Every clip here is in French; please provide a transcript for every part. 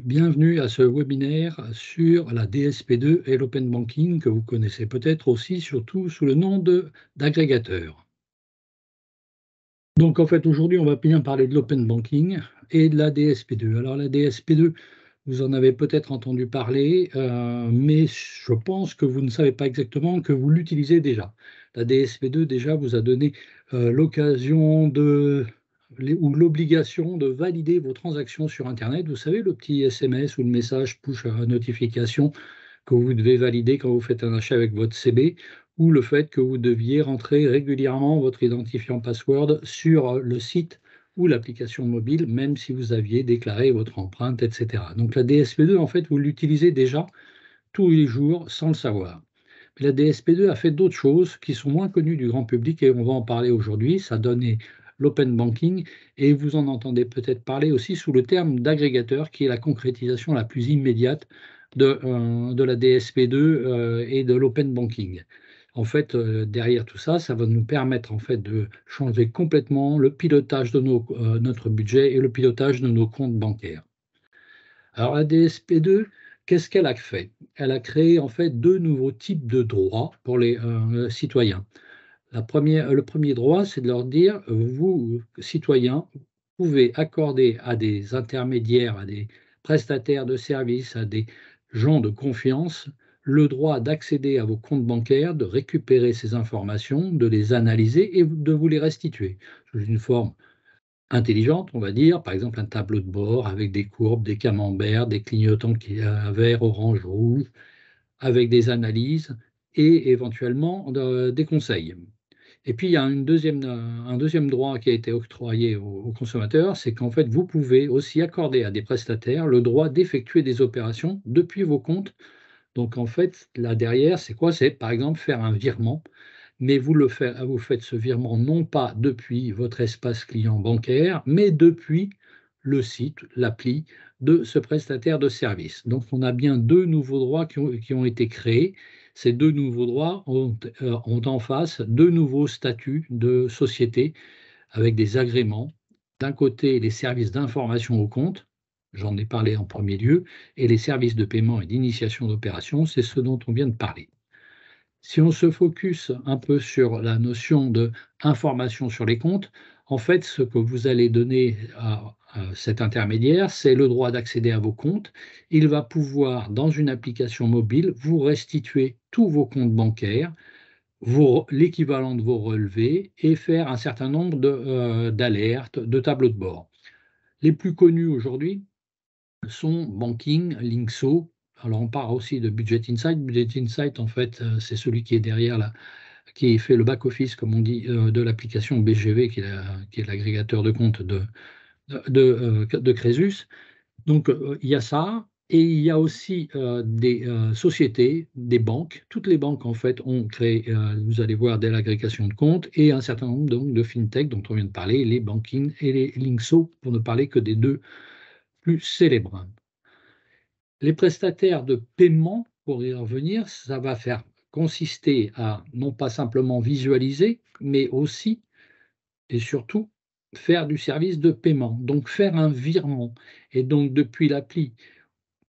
Bienvenue à ce webinaire sur la DSP2 et l'open banking que vous connaissez peut-être aussi surtout sous le nom d'agrégateur. Donc en fait aujourd'hui on va bien parler de l'open banking et de la DSP2. Alors la DSP2, vous en avez peut-être entendu parler, mais je pense que vous ne savez pas exactement que vous l'utilisez déjà. La DSP2 déjà vous a donné l'occasion ou l'obligation de valider vos transactions sur Internet. Vous savez, le petit SMS ou le message push notification que vous devez valider quand vous faites un achat avec votre CB, ou le fait que vous deviez rentrer régulièrement votre identifiant password sur le site ou l'application mobile, même si vous aviez déclaré votre empreinte, etc. Donc la DSP2, en fait, vous l'utilisez déjà tous les jours sans le savoir. Mais la DSP2 a fait d'autres choses qui sont moins connues du grand public et on va en parler aujourd'hui. Ça donnait l'open banking et vous en entendez peut-être parler aussi sous le terme d'agrégateur qui est la concrétisation la plus immédiate de la DSP2 et de l'open banking. En fait, derrière tout ça, ça va nous permettre en fait de changer complètement le pilotage de notre budget et le pilotage de nos comptes bancaires. Alors la DSP2, qu'est-ce qu'elle a fait? Elle a créé en fait 2 nouveaux types de droits pour les, citoyens. Le premier droit, c'est de leur dire: «Vous, citoyens, pouvez accorder à des intermédiaires, à des prestataires de services, à des gens de confiance, le droit d'accéder à vos comptes bancaires, de récupérer ces informations, de les analyser et de vous les restituer sous une forme intelligente, on va dire, par exemple un tableau de bord avec des courbes, des camemberts, des clignotants vert, orange, rouge, avec des analyses et éventuellement des conseils. Et puis il y a un deuxième droit qui a été octroyé aux consommateurs, c'est qu'en fait vous pouvez aussi accorder à des prestataires le droit d'effectuer des opérations depuis vos comptes. Donc en fait, là derrière, c'est quoi? C'est par exemple faire un virement, mais vous faites ce virement non pas depuis votre espace client bancaire, mais depuis le site, l'appli de ce prestataire de service. Donc on a bien 2 nouveaux droits qui ont été créés. Ces 2 nouveaux droits ont en face 2 nouveaux statuts de société avec des agréments. D'un côté, les services d'information au compte, j'en ai parlé en premier lieu, et les services de paiement et d'initiation d'opérations, c'est ce dont on vient de parler. Si on se focus un peu sur la notion d'information sur les comptes, en fait, ce que vous allez donner à cet intermédiaire, c'est le droit d'accéder à vos comptes. Il va pouvoir, dans une application mobile, vous restituer tous vos comptes bancaires, l'équivalent de vos relevés et faire un certain nombre d'alertes, de tableaux de bord. Les plus connus aujourd'hui sont Banking, Linkso. Alors on parle aussi de Budget Insight. Budget Insight, en fait, c'est celui qui est derrière qui fait le back-office, comme on dit, de l'application BGV, qui est l'agrégateur de comptes de Crésus. Donc, il y a ça et il y a aussi, des, sociétés, des banques. Toutes les banques, en fait, ont créé, vous allez voir, dès l'agrégation de comptes et un certain nombre donc de fintech dont on vient de parler, les Banking et les Linkso, pour ne parler que des 2 plus célèbres. Les prestataires de paiement, pour y revenir, ça va faire consister à non pas simplement visualiser, mais aussi et surtout faire du service de paiement, donc faire un virement et donc depuis l'appli,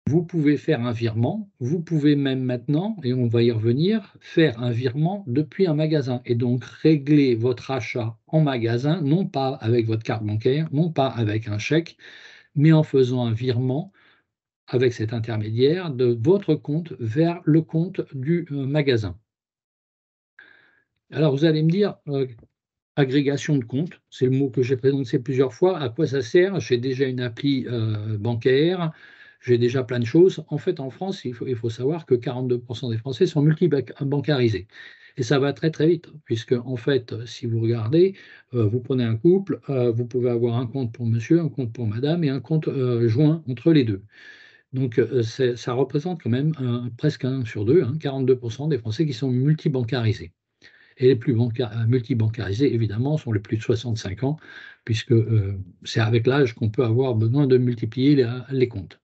vous pouvez faire un virement, vous pouvez même maintenant, et on va y revenir, faire un virement depuis un magasin et donc régler votre achat en magasin, non pas avec votre carte bancaire, non pas avec un chèque, mais en faisant un virement avec cet intermédiaire de votre compte vers le compte du magasin. Alors vous allez me dire, agrégation de comptes, c'est le mot que j'ai prononcé plusieurs fois. À quoi ça sert? J'ai déjà une appli bancaire, j'ai déjà plein de choses. En fait, en France, il faut savoir que 42% des Français sont multibancarisés. Et ça va très très vite, puisque en fait, si vous regardez, vous prenez un couple, vous pouvez avoir un compte pour monsieur, un compte pour madame et un compte joint entre les deux. Donc, ça représente quand même presque 1 sur 2, hein, 42% des Français qui sont multibancarisés. Et les plus multibancarisés, évidemment, sont les plus de 65 ans, puisque c'est avec l'âge qu'on peut avoir besoin de multiplier les comptes.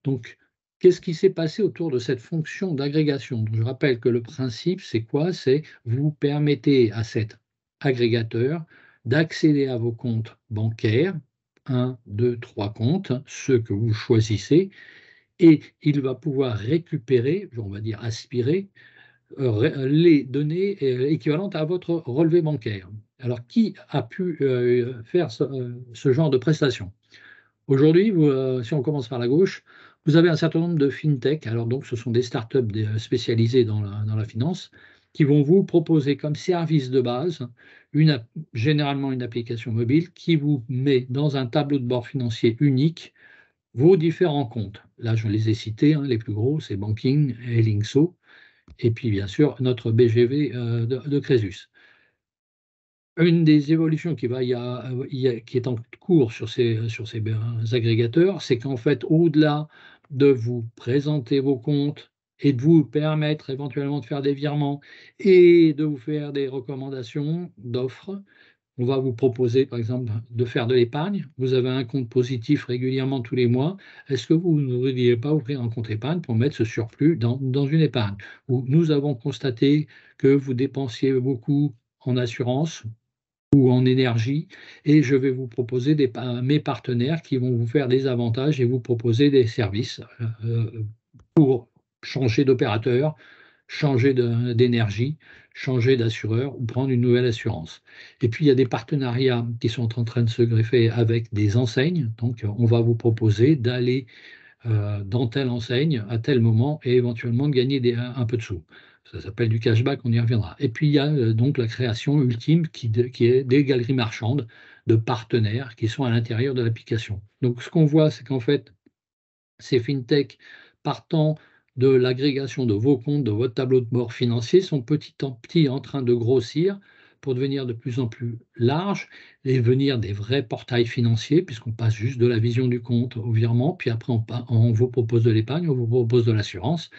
Donc, qu'est-ce qui s'est passé autour de cette fonction d'agrégation? Je rappelle que le principe, c'est quoi? C'est vous permettez à cet agrégateur d'accéder à vos comptes bancaires 1, 2, 3 comptes, ceux que vous choisissez, et il va pouvoir récupérer, on va dire aspirer, les données équivalentes à votre relevé bancaire. Alors, qui a pu faire ce genre de prestation? Aujourd'hui, si on commence par la gauche, vous avez un certain nombre de fintech. Alors donc, ce sont des startups spécialisées dans la finance qui vont vous proposer comme service de base généralement une application mobile qui vous met dans un tableau de bord financier unique vos différents comptes. Là, je les ai cités, hein, les plus gros, c'est Banking et Linkso, et puis bien sûr notre BGV de Crésus. Une des évolutions qui est en cours sur ces agrégateurs, c'est qu'en fait, au-delà de vous présenter vos comptes et de vous permettre éventuellement de faire des virements et de vous faire des recommandations d'offres, on va vous proposer, par exemple, de faire de l'épargne. Vous avez un compte positif régulièrement tous les mois. Est-ce que vous ne voudriez pas ouvrir un compte épargne pour mettre ce surplus dans une épargne? Ou nous avons constaté que vous dépensiez beaucoup en assurance ou en énergie, et je vais vous proposer mes partenaires qui vont vous faire des avantages et vous proposer des services pour changer d'opérateur, changer d'énergie, changer d'assureur ou prendre une nouvelle assurance. Et puis il y a des partenariats qui sont en train de se greffer avec des enseignes. Donc on va vous proposer d'aller dans telle enseigne à tel moment et éventuellement de gagner un peu de sous. Ça s'appelle du cashback, on y reviendra. Et puis il y a donc la création ultime qui est des galeries marchandes de partenaires qui sont à l'intérieur de l'application. Donc ce qu'on voit, c'est qu'en fait, ces fintech partant de l'agrégation de vos comptes, de votre tableau de bord financier, sont petit en petit en train de grossir pour devenir de plus en plus large et devenir des vrais portails financiers, puisqu'on passe juste de la vision du compte au virement, puis après on vous propose de l'épargne, on vous propose de l'assurance,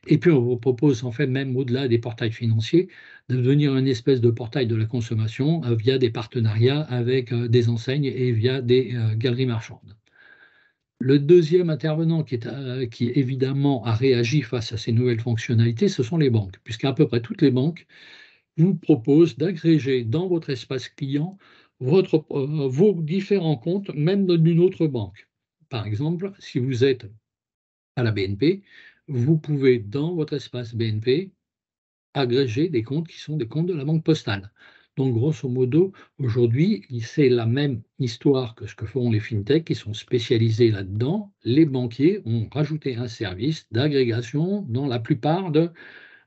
et puis on vous propose en fait même au-delà des portails financiers, de devenir une espèce de portail de la consommation via des partenariats avec des enseignes et via des galeries marchandes. Le deuxième intervenant qui évidemment a réagi face à ces nouvelles fonctionnalités, ce sont les banques, puisqu'à peu près toutes les banques vous proposent d'agréger dans votre espace client vos différents comptes, même d'une autre banque. Par exemple, si vous êtes à la BNP, vous pouvez dans votre espace BNP agréger des comptes qui sont des comptes de la Banque Postale. Donc, grosso modo, aujourd'hui, c'est la même histoire que ce que font les fintechs qui sont spécialisés là-dedans. Les banquiers ont rajouté un service d'agrégation dans la plupart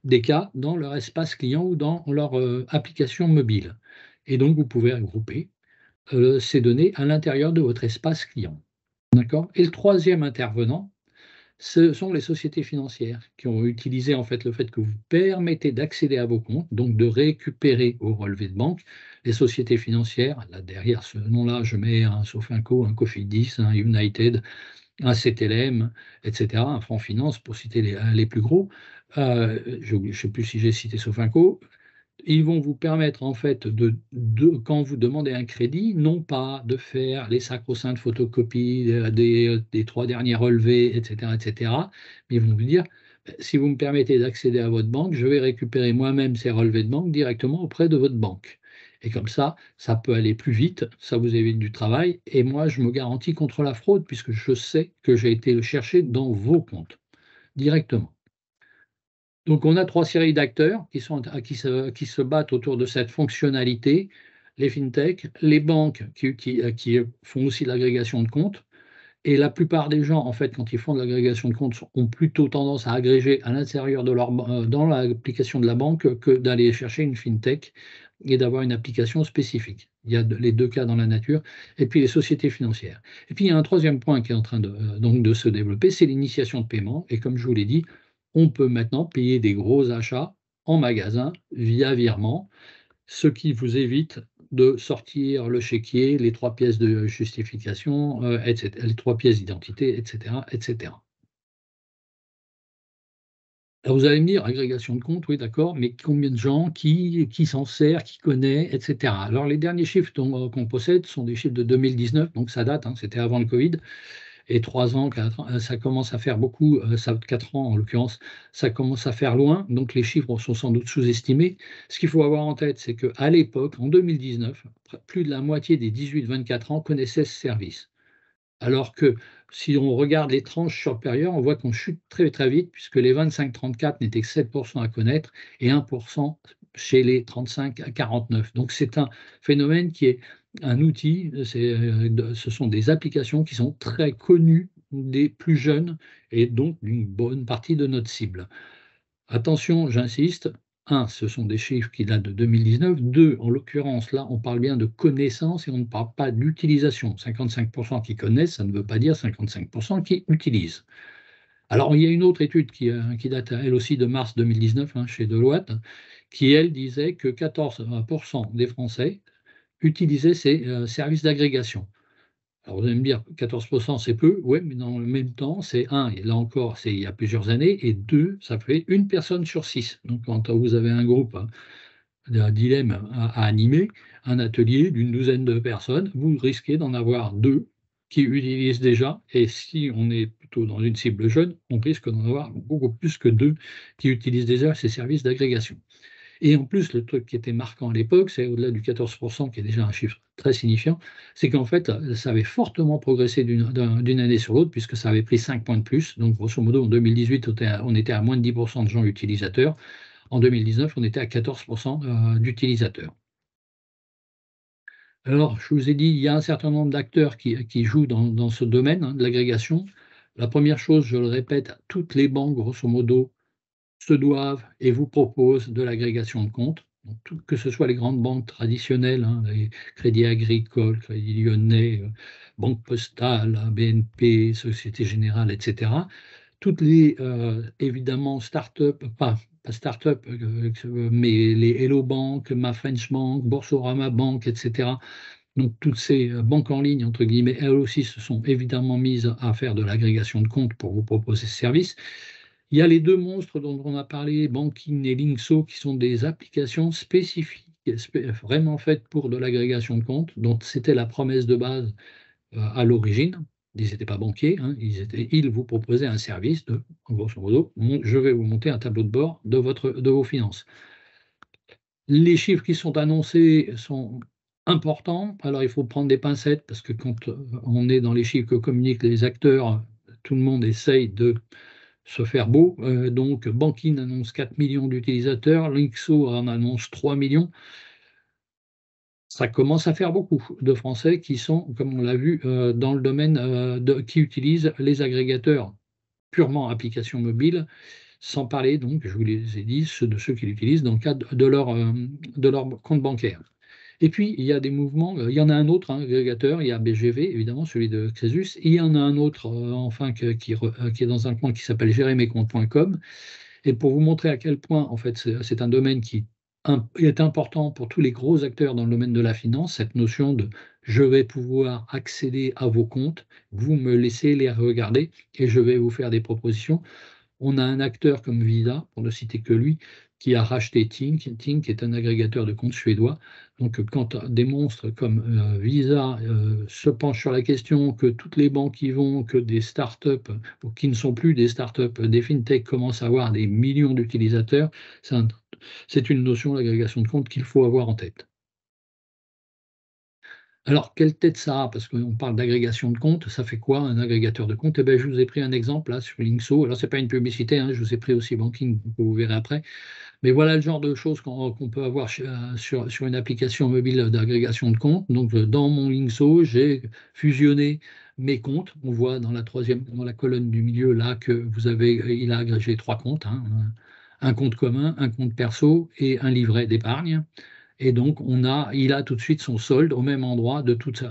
des cas dans leur espace client ou dans leur application mobile. Et donc, vous pouvez regrouper ces données à l'intérieur de votre espace client. D'accord? Et le troisième intervenant, ce sont les sociétés financières qui ont utilisé en fait le fait que vous permettez d'accéder à vos comptes, donc de récupérer vos relevés de banque. Les sociétés financières, là derrière ce nom-là, je mets un Sofinco, un Cofidis, un United, un CTLM, etc., un Franc Finance pour citer les plus gros. Je ne sais plus si j'ai cité Sofinco. Ils vont vous permettre en fait quand vous demandez un crédit, non pas de faire les sacro-saintes photocopies des 3 derniers relevés, etc., mais ils vont vous dire: «Bah, si vous me permettez d'accéder à votre banque, je vais récupérer moi-même ces relevés de banque directement auprès de votre banque», et comme ça peut aller plus vite, ça vous évite du travail et moi je me garantis contre la fraude puisque je sais que j'ai été le chercher dans vos comptes directement. Donc, on a 3 séries d'acteurs qui se battent autour de cette fonctionnalité. Les fintech, les banques qui font aussi l'agrégation de comptes, et la plupart des gens, en fait, quand ils font de l'agrégation de comptes, ont plutôt tendance à agréger à l'intérieur de dans l'application de la banque que d'aller chercher une fintech et d'avoir une application spécifique. Il y a les 2 cas dans la nature, et puis les sociétés financières. Et puis il y a un troisième point qui est en train donc de se développer, c'est l'initiation de paiement, et comme je vous l'ai dit, on peut maintenant payer des gros achats en magasin via virement, ce qui vous évite de sortir le chéquier, les 3 pièces de justification, les 3 pièces d'identité, etc., etc. Alors vous allez me dire: «Agrégation de compte, oui d'accord, mais combien de gens? Qui s'en sert? Qui connaît?» et cetera. Alors les derniers chiffres qu'on possède sont des chiffres de 2019, donc ça date, hein, c'était avant le covid. Et 3 ans, 4 ans, ça commence à faire beaucoup, 4 ans en l'occurrence, ça commence à faire loin, donc les chiffres sont sans doute sous-estimés. Ce qu'il faut avoir en tête, c'est qu'à l'époque, en 2019, plus de la moitié des 18-24 ans connaissaient ce service. Alors que si on regarde les tranches supérieures, on voit qu'on chute très, très vite puisque les 25-34 n'étaient que 7 à connaître et 1 chez les 35 à 49. Donc c'est un phénomène qui est un outil, ce sont des applications qui sont très connues des plus jeunes et donc d'une bonne partie de notre cible. Attention, j'insiste, 1, ce sont des chiffres qui datent de 2019. 2, en l'occurrence, là, on parle bien de connaissances et on ne parle pas d'utilisation. 55 qui connaissent, ça ne veut pas dire 55 qui utilisent. Alors, il y a une autre étude qui date, elle aussi, de mars 2019, hein, chez Deloitte, qui, elle, disait que 14 des Français utilisaient ces services d'agrégation. Alors vous allez me dire 14 c'est peu, oui, mais dans le même temps, c'est un, et là encore, c'est il y a plusieurs années, et 2, ça fait une personne sur 6. Donc quand vous avez un groupe, hein, d'un dilemme à animer, un atelier d'une douzaine de personnes, vous risquez d'en avoir 2 qui utilisent déjà, et si on est plutôt dans une cible jeune, on risque d'en avoir beaucoup plus que 2 qui utilisent déjà ces services d'agrégation. Et en plus, le truc qui était marquant à l'époque, c'est au-delà du 14 qui est déjà un chiffre très signifiant, c'est qu'en fait, ça avait fortement progressé d'une année sur l'autre, puisque ça avait pris 5 points de plus. Donc, grosso modo, en 2018, on était à moins de 10 de gens utilisateurs. En 2019, on était à 14 d'utilisateurs. Alors, je vous ai dit, il y a un certain nombre d'acteurs qui jouent dans ce domaine, hein, de l'agrégation. La première chose, je le répète, toutes les banques, grosso modo, se doivent et vous proposent de l'agrégation de comptes. Donc que ce soit les grandes banques traditionnelles, hein, les Crédit Agricole, Crédit Lyonnais, Banque Postale, BNP, Société Générale, etc. Toutes les, évidemment, start-up, pas start-up, mais les Hello Bank, Ma French Bank, Boursorama Bank, etc. Donc toutes ces banques en ligne, entre guillemets, elles aussi se sont évidemment mises à faire de l'agrégation de comptes pour vous proposer ce service. Il y a les 2 monstres dont on a parlé, Banking et Linkso, qui sont des applications spécifiques, vraiment faites pour de l'agrégation de comptes, dont c'était la promesse de base, à l'origine. Ils n'étaient pas banquiers, hein, ils vous proposaient un service de, grosso modo, je vais vous monter un tableau de bord de vos finances. Les chiffres qui sont annoncés sont importants. Alors il faut prendre des pincettes parce que quand, on est dans les chiffres que communiquent les acteurs, tout le monde essaye de se faire beau. Donc Banking annonce 4 millions d'utilisateurs, Linkso en annonce 3 millions. Ça commence à faire beaucoup de Français qui sont, comme on l'a vu, dans le domaine, qui utilisent les agrégateurs purement applications mobiles, sans parler donc, je vous les ai dit, de ceux qui l'utilisent dans le cadre de leur compte bancaire. Et puis, il y a des mouvements, il y en a un autre, hein, agrégateur, il y a BGV, évidemment, celui de Crésus, il y en a un autre, enfin, qui est dans un coin qui s'appelle gérer-mes-comptes.com. Et pour vous montrer à quel point, en fait, c'est un domaine qui est important pour tous les gros acteurs dans le domaine de la finance, cette notion de je vais pouvoir accéder à vos comptes, vous me laissez les regarder et je vais vous faire des propositions. On a un acteur comme Visa, pour ne citer que lui, qui a racheté Tink. Tink est un agrégateur de comptes suédois. Donc, quand des monstres comme Visa se penchent sur la question, que toutes les banques y vont, que des startups, ou qui ne sont plus des startups, des fintechs commencent à avoir des millions d'utilisateurs, c'est une notion d'agrégation de comptes qu'il faut avoir en tête. Alors, quelle tête ça a? Parce qu'on parle d'agrégation de comptes, ça fait quoi un agrégateur de comptes? Eh ben, je vous ai pris un exemple là sur Linkso. Alors, c'est pas une publicité, hein, je vous ai pris aussi Banking, vous verrez après. Mais voilà le genre de choses qu'on peut avoir sur une application mobile d'agrégation de comptes. Donc, dans mon Linkso, j'ai fusionné mes comptes. On voit dans la colonne du milieu là que il a agrégé 3 comptes, hein, un compte commun, un compte perso et un livret d'épargne. Et donc, il a tout de suite son solde au même endroit de toutes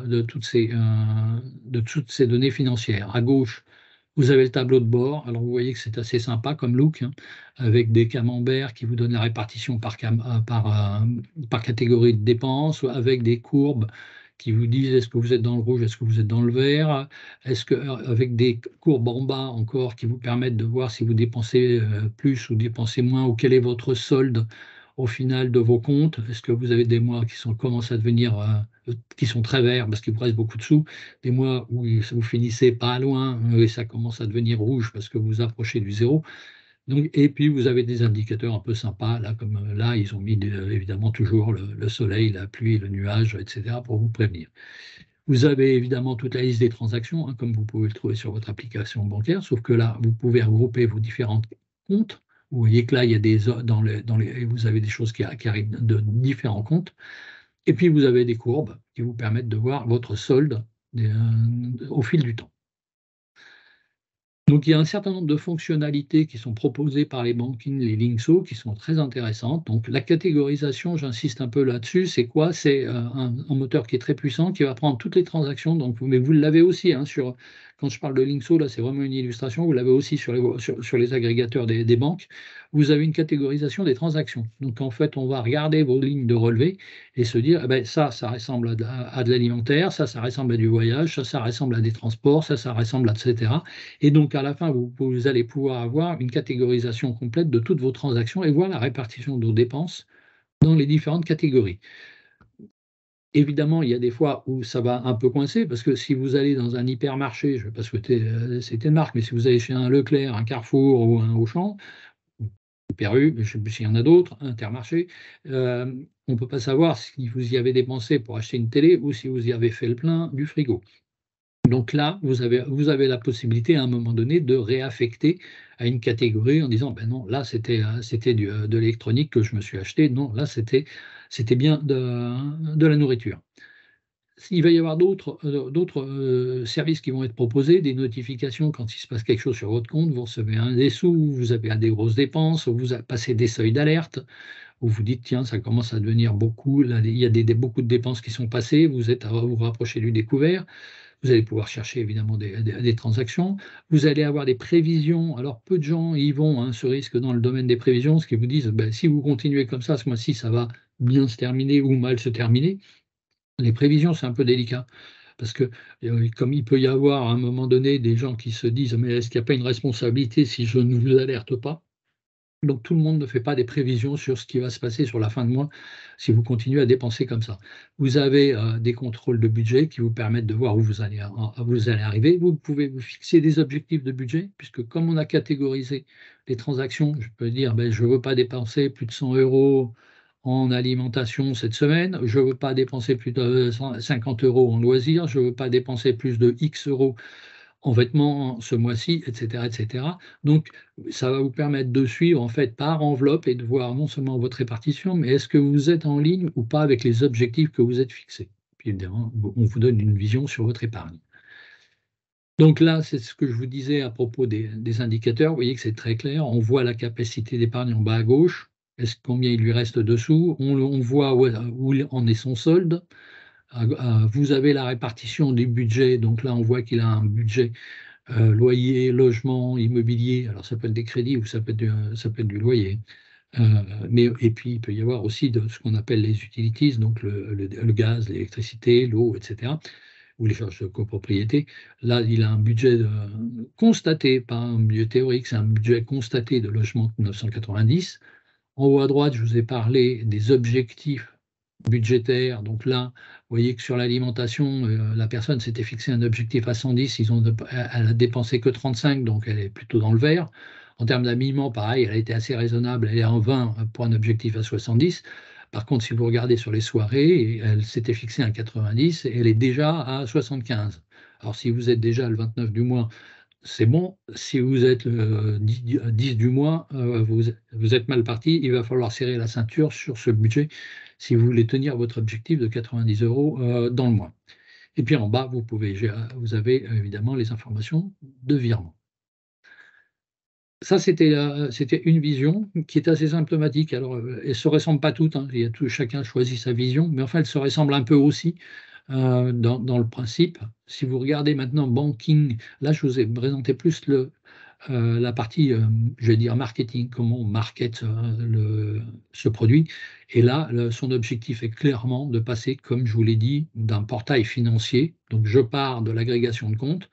ces données financières. À gauche, vous avez le tableau de bord. Alors, vous voyez que c'est assez sympa comme look, hein, avec des camemberts qui vous donnent la répartition par catégorie de dépenses, avec des courbes qui vous disent est-ce que vous êtes dans le rouge, est-ce que vous êtes dans le vert, avec des courbes en bas encore qui vous permettent de voir si vous dépensez plus ou dépensez moins, ou quel est votre solde au final de vos comptes. Est-ce que vous avez des mois commencent à devenir, qui sont très verts parce qu'il vous reste beaucoup de sous, des mois où vous finissez pas loin, et ça commence à devenir rouge parce que vous vous approchez du zéro. Donc, et puis vous avez des indicateurs un peu sympas, là, comme là, ils ont mis évidemment toujours le soleil, la pluie, le nuage, etc., pour vous prévenir. Vous avez évidemment toute la liste des transactions, hein, comme vous pouvez le trouver sur votre application bancaire, sauf que là, vous pouvez regrouper vos différents comptes. Vous voyez que là, il y a vous avez des choses qui arrivent de différents comptes. Et puis, vous avez des courbes qui vous permettent de voir votre solde au fil du temps. Donc, il y a un certain nombre de fonctionnalités qui sont proposées par les banking, les Linkso, qui sont très intéressantes. Donc, la catégorisation, j'insiste un peu là-dessus, c'est quoi? C'est un moteur qui est très puissant, qui va prendre toutes les transactions. Donc, mais vous l'avez aussi, hein, quand je parle de Linkso, là, c'est vraiment une illustration. Vous l'avez aussi sur les agrégateurs des banques. Vous avez une catégorisation des transactions. Donc, en fait, on va regarder vos lignes de relevé et se dire, eh ben, ça ressemble à de l'alimentaire, ça ressemble à du voyage, ça ressemble à des transports, ça ressemble à etc. Et donc, à la fin, vous allez pouvoir avoir une catégorisation complète de toutes vos transactions et voir la répartition de vos dépenses dans les différentes catégories. Évidemment, il y a des fois où ça va un peu coincer, parce que si vous allez dans un hypermarché, je ne vais pas citer de marque, mais si vous allez chez un Leclerc, un Carrefour ou un Auchan, Perru, je ne sais plus s'il y en a d'autres, Intermarché, on ne peut pas savoir si vous y avez dépensé pour acheter une télé ou si vous y avez fait le plein du frigo. Donc là, vous avez la possibilité à un moment donné de réaffecter à une catégorie en disant: «Ben non, là c'était de l'électronique que je me suis acheté. Non, là c'était bien de la nourriture». Il va y avoir d'autres services qui vont être proposés, des notifications quand il se passe quelque chose sur votre compte, vous recevez des sous, vous avez des grosses dépenses, vous passez des seuils d'alerte, où vous dites: «Tiens, ça commence à devenir beaucoup, là, il y a beaucoup de dépenses qui sont passées», vous êtes à vous rapprocher du découvert. Vous allez pouvoir chercher évidemment des transactions. Vous allez avoir des prévisions. Alors, peu de gens y vont, hein, ce risque dans le domaine des prévisions, ce qui vous disent, ben, si vous continuez comme ça, ce mois-ci, ça va bien se terminer ou mal se terminer. Les prévisions, c'est un peu délicat parce que comme il peut y avoir à un moment donné des gens qui se disent: «Mais est-ce qu'il n'y a pas une responsabilité si je ne vous alerte pas?» Donc tout le monde ne fait pas des prévisions sur ce qui va se passer sur la fin de mois si vous continuez à dépenser comme ça. Vous avez des contrôles de budget qui vous permettent de voir où vous allez arriver. Vous pouvez vous fixer des objectifs de budget, puisque comme on a catégorisé les transactions, je peux dire, ben, je ne veux pas dépenser plus de 100 € en alimentation cette semaine, je ne veux pas dépenser plus de 50 € en loisirs, je ne veux pas dépenser plus de X euros en vêtements ce mois-ci, et cetera, et cetera. Donc, ça va vous permettre de suivre en fait par enveloppe et de voir non seulement votre répartition, mais est-ce que vous êtes en ligne ou pas avec les objectifs que vous êtes fixés. Puis évidemment, on vous donne une vision sur votre épargne. Donc là, c'est ce que je vous disais à propos des indicateurs. Vous voyez que c'est très clair. On voit la capacité d'épargne en bas à gauche. Combien il lui reste dessous. On voit où en est son solde. Vous avez la répartition du budget. Donc là, on voit qu'il a un budget loyer, logement, immobilier. Alors ça peut être des crédits ou ça peut être du loyer. Et puis il peut y avoir aussi ce qu'on appelle les utilities, donc le gaz, l'électricité, l'eau, etc., ou les charges de copropriété. Là, il a un budget constaté, pas un budget théorique, c'est un budget constaté de logement de 990. En haut à droite, je vous ai parlé des objectifs budgétaires. Donc là, vous voyez que sur l'alimentation, la personne s'était fixé un objectif à 110, elle a dépensé que 35, donc elle est plutôt dans le vert. En termes d'habillement, pareil, elle a été assez raisonnable, elle est en 20 pour un objectif à 70. Par contre, si vous regardez sur les soirées, elle s'était fixée un 90 et elle est déjà à 75. Alors si vous êtes déjà le 29 du mois, c'est bon. Si vous êtes le 10 du mois, vous êtes mal parti. Il va falloir serrer la ceinture sur ce budget si vous voulez tenir votre objectif de 90 € dans le mois. Et puis en bas, vous avez évidemment les informations de virement. Ça, c'était une vision qui est assez symptomatique. Alors, elles ne se ressemblent pas toutes, hein. Chacun choisit sa vision, mais enfin, elles se ressemblent un peu aussi dans le principe. Si vous regardez maintenant banking, là, je vous ai présenté plus la partie, je vais dire marketing, comment on market ce produit. Et là, son objectif est clairement de passer, comme je vous l'ai dit, d'un portail financier. Donc, je pars de l'agrégation de comptes,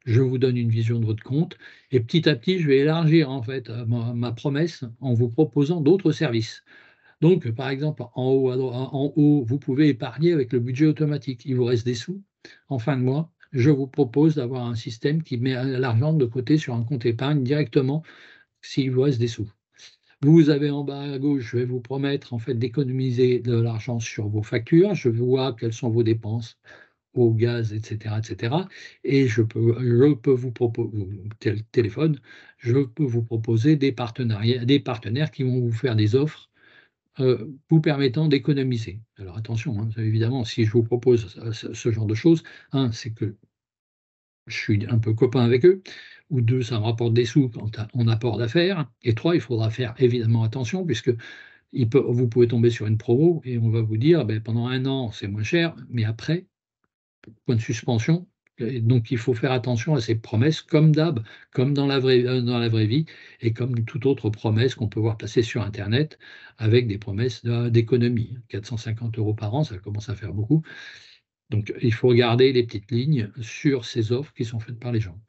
je vous donne une vision de votre compte, et petit à petit, je vais élargir en fait ma promesse en vous proposant d'autres services. Donc, par exemple, en haut, vous pouvez épargner avec le budget automatique. Il vous reste des sous en fin de mois. Je vous propose d'avoir un système qui met l'argent de côté sur un compte épargne directement s'il vous reste des sous. Vous avez en bas à gauche, je vais vous promettre en fait d'économiser de l'argent sur vos factures. Je vois quelles sont vos dépenses au gaz, etc., etc. Et je peux vous proposer, téléphone, je peux vous proposer des partenaires qui vont vous faire des offres vous permettant d'économiser. Alors attention, hein, évidemment, si je vous propose ce genre de choses, un, c'est que je suis un peu copain avec eux, ou deux, ça me rapporte des sous en apport d'affaires, et trois, il faudra faire évidemment attention, puisque vous pouvez tomber sur une promo et on va vous dire, ben, pendant un an, c'est moins cher, mais après, point de suspension. Et donc, il faut faire attention à ces promesses, comme d'hab, comme dans la vraie vie, et comme toute autre promesse qu'on peut voir passer sur Internet, avec des promesses d'économie. 450 € par an, ça commence à faire beaucoup. Donc, il faut regarder les petites lignes sur ces offres qui sont faites par les gens.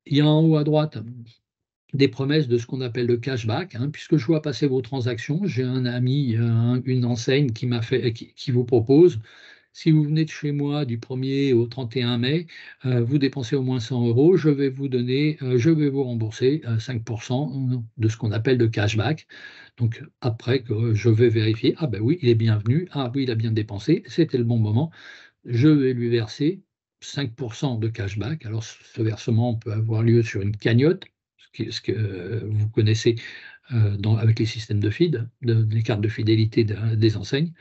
Il y a en haut à droite des promesses de ce qu'on appelle le cashback, hein, puisque je vois passer vos transactions. J'ai un ami, une enseigne qui vous propose, si vous venez de chez moi du 1er au 31 mai, vous dépensez au moins 100 €, je vais vous rembourser 5 de ce qu'on appelle le cashback. Donc après que je vais vérifier, ah ben oui, il est bienvenu, ah oui, il a bien dépensé, c'était le bon moment, je vais lui verser 5 de cashback. Alors ce versement peut avoir lieu sur une cagnotte, ce que vous connaissez avec les systèmes de feed, des cartes de fidélité des enseignes.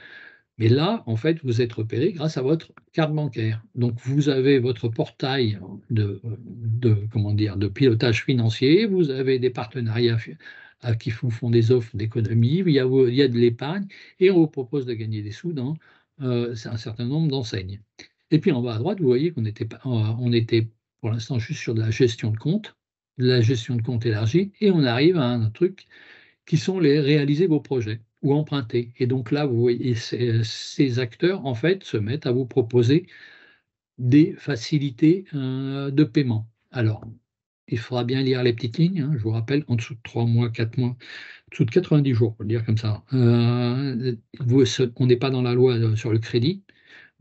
Mais là, en fait, vous êtes repéré grâce à votre carte bancaire. Donc, vous avez votre portail comment dire, de pilotage financier, vous avez des partenariats qui vous font des offres d'économie, il y a de l'épargne, et on vous propose de gagner des sous dans un certain nombre d'enseignes. Et puis en bas à droite, vous voyez on était pour l'instant juste sur de la gestion de compte élargie, et on arrive à un truc qui sont les réaliser vos projets ou emprunter. Et donc là, vous voyez, ces acteurs, en fait, se mettent à vous proposer des facilités de paiement. Alors, il faudra bien lire les petites lignes, hein, je vous rappelle, en dessous de 3 mois, 4 mois, en dessous de 90 jours, pour le dire comme ça. On n'est pas dans la loi sur le crédit,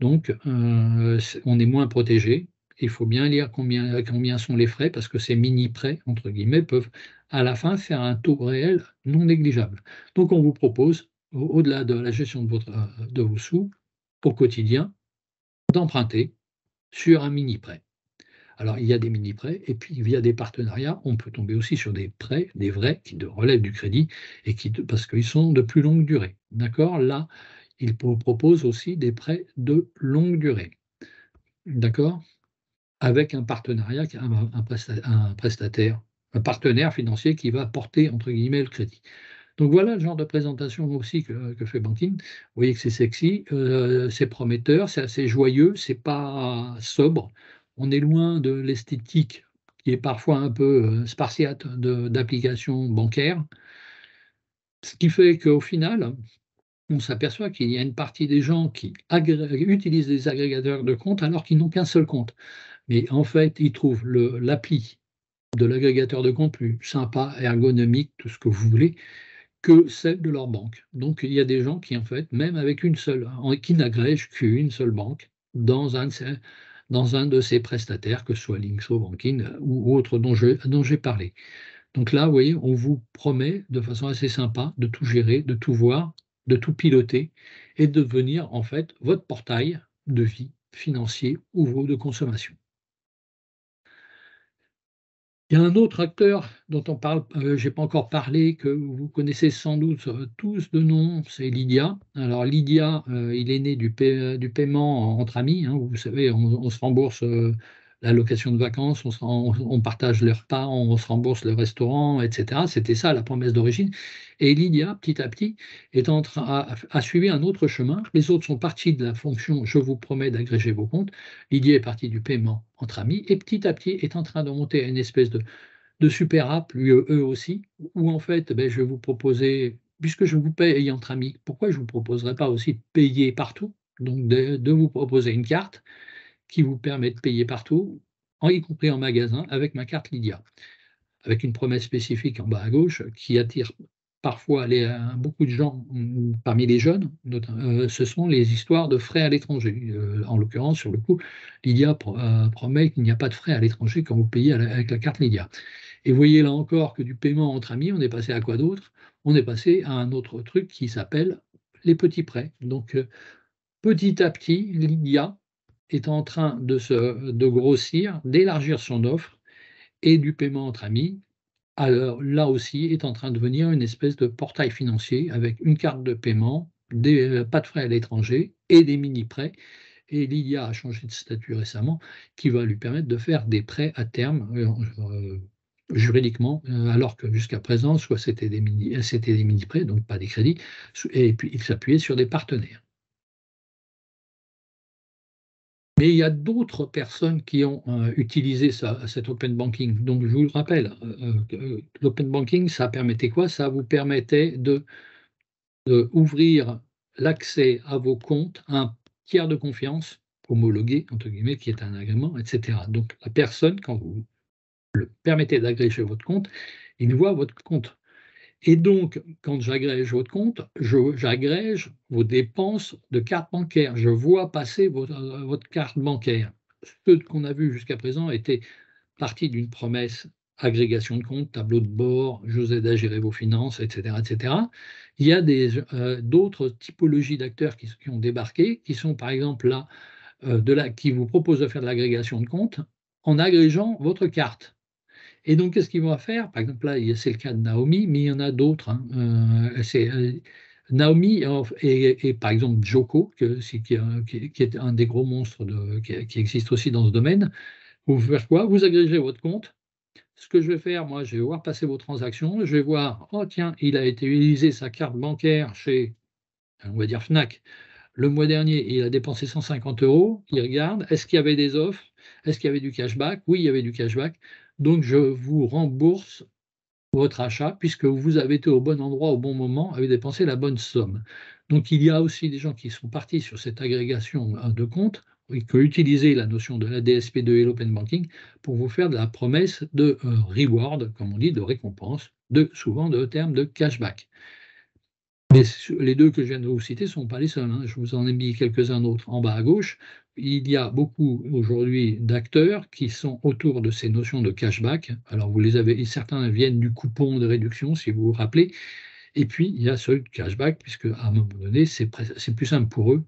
donc on est moins protégé. Il faut bien lire combien sont les frais, parce que ces mini-prêts, entre guillemets, peuvent à la fin faire un taux réel non négligeable. Donc on vous propose, au-delà de la gestion de vos sous au quotidien, d'emprunter sur un mini-prêt. Alors il y a des mini-prêts, et puis via des partenariats, on peut tomber aussi sur des prêts, des vrais, qui relèvent du crédit, et parce qu'ils sont de plus longue durée. D'accord? Là, ils vous proposent aussi des prêts de longue durée. D'accord? Avec un partenariat, un partenaire financier qui va porter, entre guillemets, le crédit. Donc voilà le genre de présentation aussi que fait Banking. Vous voyez que c'est sexy, c'est prometteur, c'est assez joyeux, c'est pas sobre. On est loin de l'esthétique qui est parfois un peu spartiate d'applications bancaires. Ce qui fait qu'au final, on s'aperçoit qu'il y a une partie des gens qui utilisent des agrégateurs de comptes alors qu'ils n'ont qu'un seul compte. Mais en fait, ils trouvent l'appli de l'agrégateur de compte plus sympa, ergonomique, tout ce que vous voulez, que celle de leur banque. Donc il y a des gens qui, en fait, même avec qui n'agrègent qu'une seule banque dans un de ces prestataires, que ce soit Linkso Banking ou autre dont j'ai parlé. Donc là, vous voyez, on vous promet de façon assez sympa de tout gérer, de tout voir, de tout piloter, et de devenir en fait votre portail de vie financier ou de consommation. Il y a un autre acteur dont on parle, j'ai pas encore parlé, que vous connaissez sans doute tous de nom, c'est Lydia. Alors Lydia, il est né du paiement entre amis, hein. Vous savez, on se rembourse la location de vacances, on partage les repas, on se rembourse le restaurant, et cetera. C'était ça la promesse d'origine, et Lydia, petit à petit, a suivi un autre chemin. Les autres sont partis de la fonction: «Je vous promets d'agréger vos comptes». Lydia est partie du paiement entre amis, et petit à petit est en train de monter une espèce de super app, eux aussi, où en fait, beh, je vais vous proposer, puisque je vous paye entre amis, pourquoi je ne vous proposerais pas aussi de payer partout? Donc de vous proposer une carte qui vous permet de payer partout, y compris en magasin, avec ma carte Lydia, avec une promesse spécifique en bas à gauche qui attire parfois beaucoup de gens, parmi les jeunes, ce sont les histoires de frais à l'étranger. En l'occurrence, sur le coup, Lydia promet qu'il n'y a pas de frais à l'étranger quand vous payez avec la carte Lydia. Et vous voyez là encore que du paiement entre amis, on est passé à quoi d'autre? On est passé à un autre truc qui s'appelle les petits prêts. Donc petit à petit, Lydia est en train de grossir, d'élargir son offre et du paiement entre amis, alors là aussi, est en train de devenir une espèce de portail financier avec une carte de paiement, pas de frais à l'étranger et des mini-prêts. Et l'IA a changé de statut récemment, qui va lui permettre de faire des prêts à terme juridiquement, alors que jusqu'à présent, soit c'était des mini-prêts, donc pas des crédits, et puis il s'appuyait sur des partenaires. Mais il y a d'autres personnes qui ont utilisé cet open banking. Donc, je vous le rappelle, l'open banking, ça permettait quoi? Ça vous permettait de ouvrir l'accès à vos comptes à un tiers de confiance homologué, entre guillemets, qui est un agrément, etc. Donc, la personne, quand vous le permettez d'agréger votre compte, il voit votre compte. Et donc, quand j'agrège votre compte, j'agrège vos dépenses de carte bancaire. Je vois passer votre carte bancaire. Ce qu'on a vu jusqu'à présent était partie d'une promesse agrégation de comptes, tableau de bord, je vous aide à gérer vos finances, etc. etc. Il y a d'autres typologies d'acteurs qui ont débarqué, qui sont par exemple là, qui vous proposent de faire de l'agrégation de comptes en agrégeant votre carte. Et donc, qu'est-ce qu'ils vont faire? Par exemple, là, c'est le cas de Naomi, mais il y en a d'autres, hein. Naomi et par exemple Joko, qui est un des gros monstres qui existe aussi dans ce domaine. Vous faites quoi? Vous agrégez votre compte. Ce que je vais faire, moi, je vais voir passer vos transactions. Je vais voir, oh tiens, il a été utilisé sa carte bancaire chez, on va dire Fnac. Le mois dernier, il a dépensé 150 €. Il regarde, est-ce qu'il y avait des offres? Est-ce qu'il y avait du cashback? Oui, il y avait du cashback. Donc, je vous rembourse votre achat puisque vous avez été au bon endroit au bon moment, avez dépensé la bonne somme. Donc, il y a aussi des gens qui sont partis sur cette agrégation de comptes et qui ont utilisé la notion de la DSP2 et l'open banking pour vous faire de la promesse de reward, comme on dit, de récompense, souvent de termes de cashback. Mais les deux que je viens de vous citer ne sont pas les seuls, hein. Je vous en ai mis quelques-uns d'autres en bas à gauche. Il y a beaucoup aujourd'hui d'acteurs qui sont autour de ces notions de cashback. Alors vous les avez, certains viennent du coupon de réduction, si vous vous rappelez. Et puis il y a ceux de cashback, puisque à un moment donné, c'est plus simple pour eux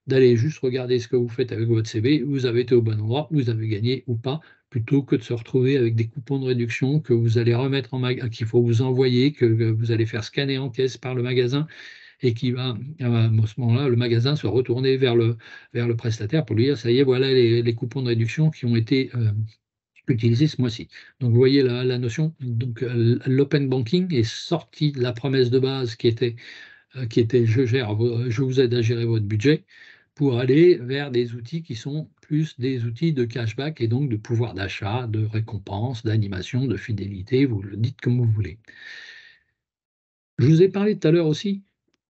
d'aller juste regarder ce que vous faites avec votre CV, vous avez été au bon endroit, vous avez gagné ou pas, plutôt que de se retrouver avec des coupons de réduction que vous allez remettre qu'il faut vous envoyer, que vous allez faire scanner en caisse par le magasin et qui va, à ce moment-là, le magasin se retourner vers le prestataire pour lui dire, ça y est, voilà les coupons de réduction qui ont été utilisés ce mois-ci. Donc vous voyez la notion, donc l'open banking est sorti de la promesse de base qui était je vous aide à gérer votre budget, pour aller vers des outils qui sont plus des outils de cashback et donc de pouvoir d'achat, de récompense, d'animation, de fidélité, vous le dites comme vous voulez. Je vous ai parlé tout à l'heure aussi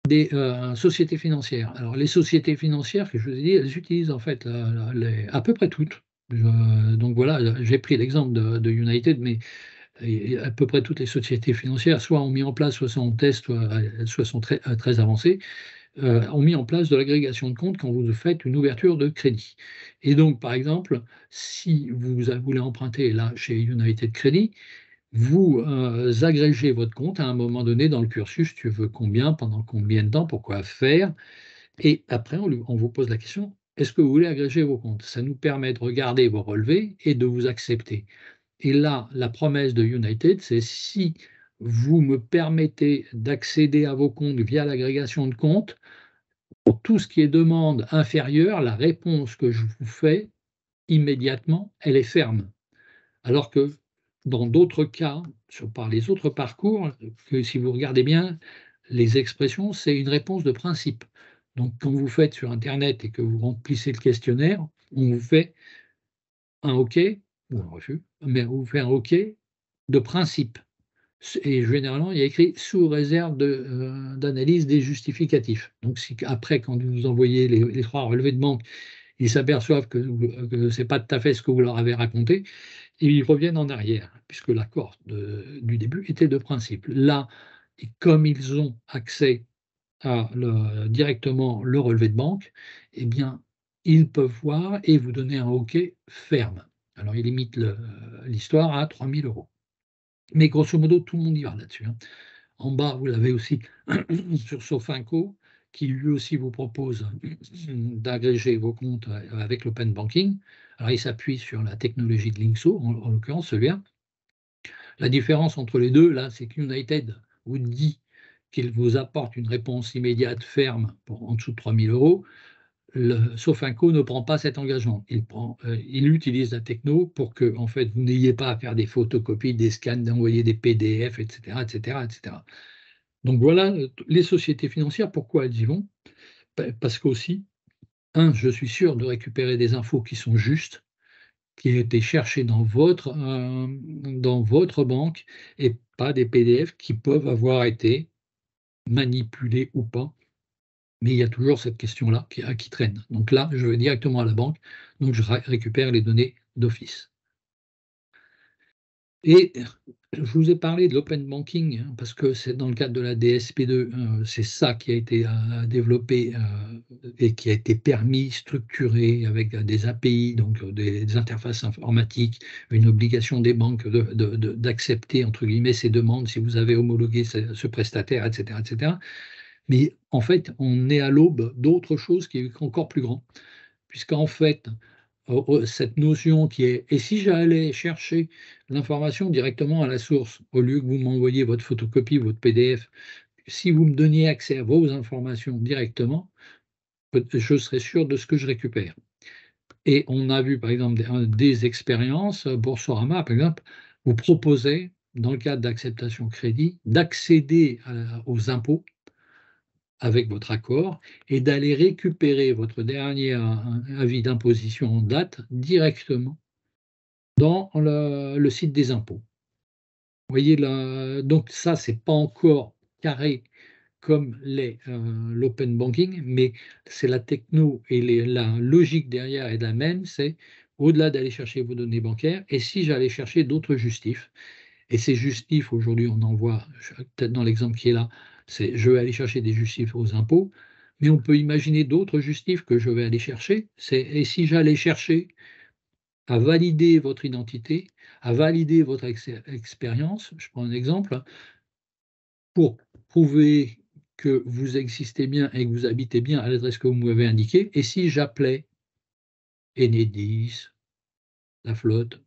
des sociétés financières. Alors les sociétés financières, que je vous ai dit, elles utilisent en fait à peu près toutes. Donc voilà, j'ai pris l'exemple de United, mais à peu près toutes les sociétés financières, soit ont mis en place, soit sont en test, soit sont très avancées, ont mis en place de l'agrégation de comptes quand vous faites une ouverture de crédit. Et donc, par exemple, si vous voulez emprunter là chez United Credit, vous agrégez votre compte à un moment donné dans le cursus, tu veux combien, pendant combien de temps, pourquoi faire, et après on vous pose la question, est-ce que vous voulez agréger vos comptes? Ça nous permet de regarder vos relevés et de vous accepter. Et là, la promesse de United, c'est si vous me permettez d'accéder à vos comptes via l'agrégation de comptes, pour tout ce qui est demande inférieure, la réponse que je vous fais immédiatement, elle est ferme. Alors que dans d'autres cas, par les autres parcours, que si vous regardez bien, les expressions, c'est une réponse de principe. Donc quand vous faites sur internet et que vous remplissez le questionnaire, on vous fait un OK ou un refus, mais on vous fait un OK de principe. Et généralement, il y a écrit sous réserve d'analyse des justificatifs. Donc si après, quand vous envoyez les 3 relevés de banque, ils s'aperçoivent que ce n'est pas tout à fait ce que vous leur avez raconté, ils reviennent en arrière, puisque l'accord du début était de principe. Là, comme ils ont accès directement le relevé de banque, eh bien, ils peuvent voir et vous donner un OK ferme. Alors, ils limitent l'histoire à 3 000 €. Mais grosso modo, tout le monde y va là-dessus, hein. En bas, vous l'avez aussi sur Sofinco, qui lui aussi vous propose d'agréger vos comptes avec l'open banking. Alors, il s'appuie sur la technologie de Linkso, en l'occurrence celui-là. La différence entre les deux, là, c'est qu'United vous dit qu'il vous apporte une réponse immédiate, ferme, pour en dessous de 3 000 €. Sofinco ne prend pas cet engagement. Il utilise la techno pour que en fait, vous n'ayez pas à faire des photocopies, des scans, d'envoyer des PDF, etc., etc., etc. Donc voilà, les sociétés financières, pourquoi elles y vont? Parce qu'aussi, je suis sûr de récupérer des infos qui sont justes, qui ont été cherchées dans votre banque, et pas des PDF qui peuvent avoir été manipulés ou pas. Mais il y a toujours cette question-là qui traîne. Donc là, je vais directement à la banque, donc je récupère les données d'office. Et je vous ai parlé de l'open banking, hein, parce que c'est dans le cadre de la DSP2, c'est ça qui a été développé et qui a été permis, structuré avec des API, donc des interfaces informatiques, une obligation des banques d'accepter, entre guillemets, ces demandes si vous avez homologué ce prestataire, etc., etc. Mais en fait, on est à l'aube d'autre chose qui est encore plus grand, puisqu'en fait, cette notion qui est: et si j'allais chercher l'information directement à la source, au lieu que vous m'envoyiez votre photocopie, votre PDF, si vous me donniez accès à vos informations directement, je serais sûr de ce que je récupère. Et on a vu par exemple des expériences, Boursorama par exemple, vous proposait, dans le cadre d'acceptation crédit, d'accéder aux impôts avec votre accord et d'aller récupérer votre dernier avis d'imposition en date directement dans le site des impôts. Vous voyez là, donc ça, c'est pas encore carré comme l'open banking, mais c'est la techno et la logique derrière est la même, c'est au-delà d'aller chercher vos données bancaires, et si j'allais chercher d'autres justifs. Et ces justifs, aujourd'hui, on en voit, peut-être dans l'exemple qui est là, c'est: je vais aller chercher des justifs aux impôts, mais on peut imaginer d'autres justifs que je vais aller chercher. C'est: et si j'allais chercher à valider votre identité, à valider votre expérience, je prends un exemple, pour prouver que vous existez bien et que vous habitez bien à l'adresse que vous m'avez indiquée, et si j'appelais Enedis, la flotte,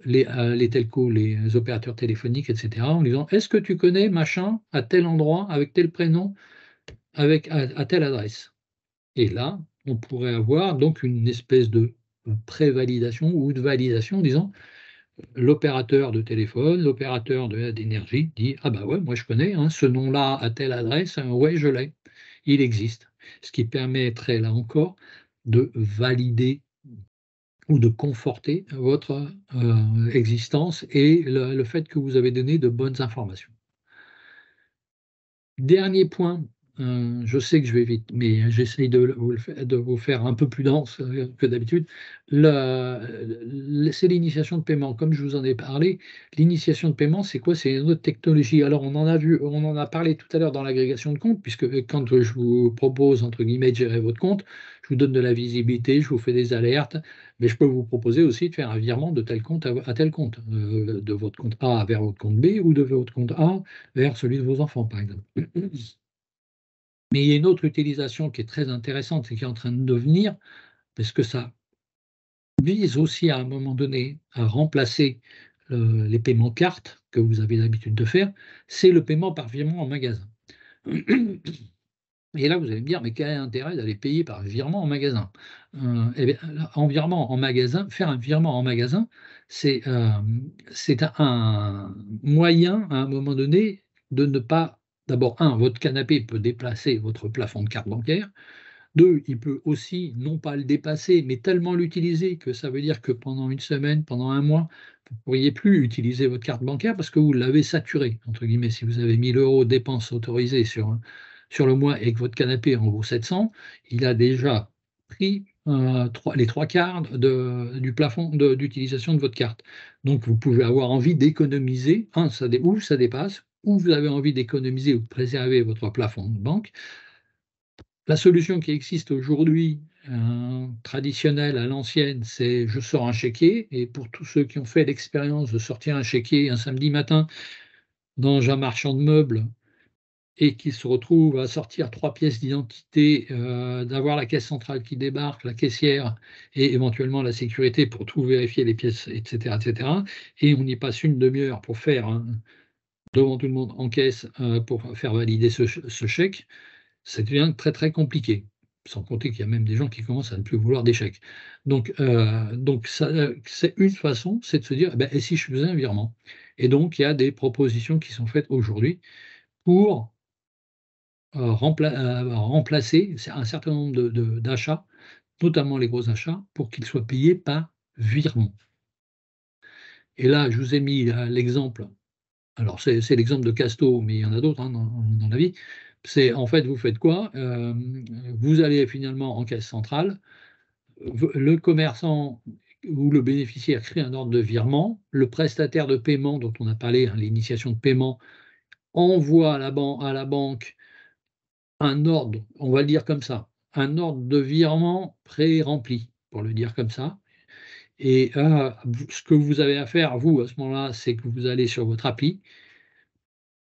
les telcos, les opérateurs téléphoniques, et cetera, en disant: «Est-ce que tu connais machin à tel endroit, avec tel prénom, avec à telle adresse?» Et là, on pourrait avoir donc une espèce de prévalidation ou de validation, disant: l'opérateur de téléphone, l'opérateur d'énergie dit: «Ah bah ouais, moi je connais, hein, ce nom-là à telle adresse, ouais, je l'ai, il existe». Ce qui permettrait là encore de valider ou de conforter votre existence et le fait que vous avez donné de bonnes informations. Dernier point, je sais que je vais vite, mais j'essaye de vous faire un peu plus dense que d'habitude. C'est l'initiation de paiement. Comme je vous en ai parlé, l'initiation de paiement, c'est quoi? C'est une autre technologie. Alors on en a parlé tout à l'heure dans l'agrégation de comptes, puisque quand je vous propose, entre guillemets, «de gérer votre compte», je vous donne de la visibilité, je vous fais des alertes, mais je peux vous proposer aussi de faire un virement de tel compte à tel compte, de votre compte A vers votre compte B, ou de votre compte A vers celui de vos enfants, par exemple. Mais il y a une autre utilisation qui est très intéressante et qui est en train de venir, parce que ça vise aussi à un moment donné à remplacer les paiements cartes que vous avez l'habitude de faire, c'est le paiement par virement en magasin. Et là, vous allez me dire: «Mais quel est l'intérêt d'aller payer par virement en magasin?» Et bien, en virement en magasin, faire un virement en magasin, c'est un moyen, à un moment donné, de ne pas, d'abord, votre canapé peut déplacer votre plafond de carte bancaire. 2, il peut aussi, non pas le dépasser, mais tellement l'utiliser que ça veut dire que pendant une semaine, pendant un mois, vous ne pourriez plus utiliser votre carte bancaire parce que vous l'avez «saturée» entre guillemets. Si vous avez 1 000 € de dépenses autorisées sur le mois et que votre canapé en vaut 700, il a déjà pris les 3/4 du plafond d'utilisation de votre carte. Donc vous pouvez avoir envie d'économiser, ou ça dépasse, ou vous avez envie d'économiser ou de préserver votre plafond de banque. La solution qui existe aujourd'hui, traditionnelle à l'ancienne, c'est: je sors un chéquier, et pour tous ceux qui ont fait l'expérience de sortir un chéquier un samedi matin dans un marchand de meubles, et qui se retrouvent à sortir 3 pièces d'identité, d'avoir la caisse centrale qui débarque, la caissière et éventuellement la sécurité pour tout vérifier les pièces et cetera et on y passe une demi heure pour faire devant tout le monde en caisse, pour faire valider ce chèque, ça devient très, très compliqué. Sans compter qu'il y a même des gens qui commencent à ne plus vouloir des chèques. Donc ça, c'est une façon, c'est de se dire: «Bah, et si je faisais un virement?» Et donc il y a des propositions qui sont faites aujourd'hui pour, remplacer un certain nombre d'achats, notamment les gros achats, pour qu'ils soient payés par virement. Et là, je vous ai mis l'exemple. Alors c'est l'exemple de Casto, mais il y en a d'autres, hein, dans la vie. C'est en fait, vous faites quoi? Vous allez finalement en caisse centrale, le commerçant ou le bénéficiaire crée un ordre de virement, le prestataire de paiement dont on a parlé, hein, l'initiation de paiement, envoie à la banque un ordre, on va le dire comme ça, un ordre de virement pré-rempli, pour le dire comme ça. Et ce que vous avez à faire, vous, à ce moment-là, c'est que vous allez sur votre appli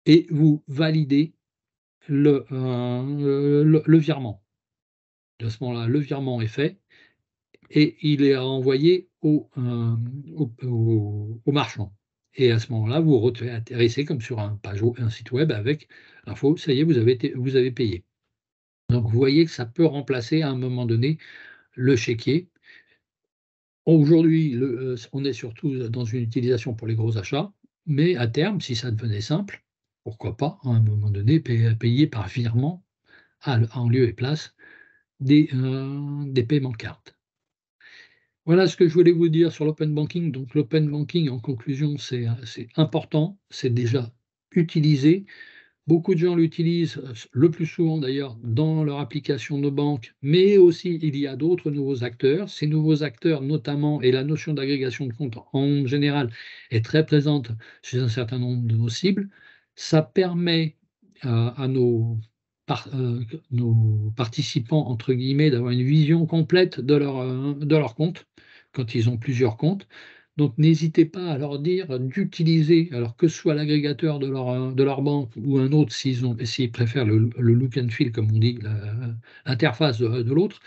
et vous validez le virement. À ce moment-là, le virement est fait et il est renvoyé au marchand. Et à ce moment-là, vous atterrissez comme sur un site web avec l'info: «Ça y est, vous avez payé». Donc vous voyez que ça peut remplacer à un moment donné le chéquier. Aujourd'hui, on est surtout dans une utilisation pour les gros achats, mais à terme, si ça devenait simple, pourquoi pas, à un moment donné, payer par virement en lieu et place des paiements cartes. Voilà ce que je voulais vous dire sur l'open banking. Donc l'open banking, en conclusion, c'est important, c'est déjà utilisé. Beaucoup de gens l'utilisent, le plus souvent d'ailleurs, dans leur application de banque, mais aussi il y a d'autres nouveaux acteurs. Ces nouveaux acteurs notamment, et la notion d'agrégation de comptes en général est très présente chez un certain nombre de nos cibles. Ça permet, à nos «participants» entre guillemets d'avoir une vision complète de leur compte, quand ils ont plusieurs comptes. Donc n'hésitez pas à leur dire d'utiliser, alors que ce soit l'agrégateur de leur banque ou un autre s'ils préfèrent le look and feel comme on dit, l'interface de l'autre.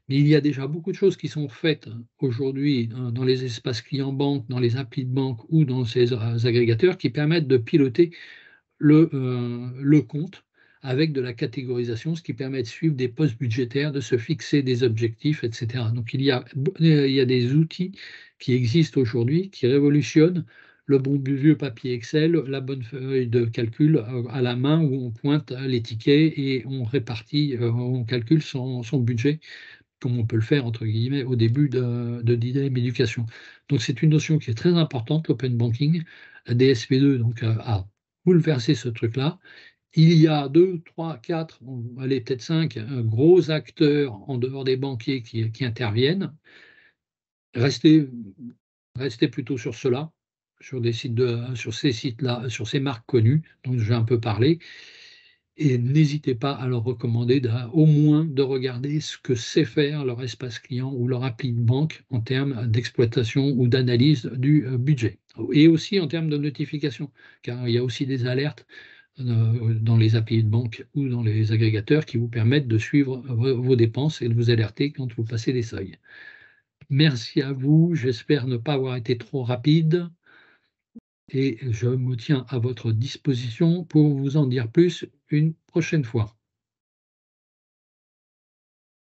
Mais il y a déjà beaucoup de choses qui sont faites aujourd'hui, dans les espaces clients banque, dans les applis de banque ou dans ces agrégateurs qui permettent de piloter le compte avec de la catégorisation, ce qui permet de suivre des postes budgétaires, de se fixer des objectifs, et cetera. Donc il y a des outils qui existent aujourd'hui, qui révolutionnent le bon vieux papier Excel, la bonne feuille de calcul, à la main où on pointe les tickets et on répartit, on calcule son budget comme on peut le faire entre guillemets au début de d'IDEM Éducation. Donc c'est une notion qui est très importante, l'open banking. DSP2 donc a bouleversé ce truc-là. Il y a 2, 3, 4, allez peut-être 5 gros acteurs en dehors des banquiers qui interviennent. Restez restez plutôt sur ceux-là, sur ces sites-là, sur ces marques connues dont j'ai un peu parlé. Et n'hésitez pas à leur recommander au moins de regarder ce que sait faire leur espace client ou leur appli de banque en termes d'exploitation ou d'analyse du budget. Et aussi en termes de notification, car il y a aussi des alertes dans les applis de banque ou dans les agrégateurs qui vous permettent de suivre vos dépenses et de vous alerter quand vous passez des seuils. Merci à vous, j'espère ne pas avoir été trop rapide et je me tiens à votre disposition pour vous en dire plus une prochaine fois.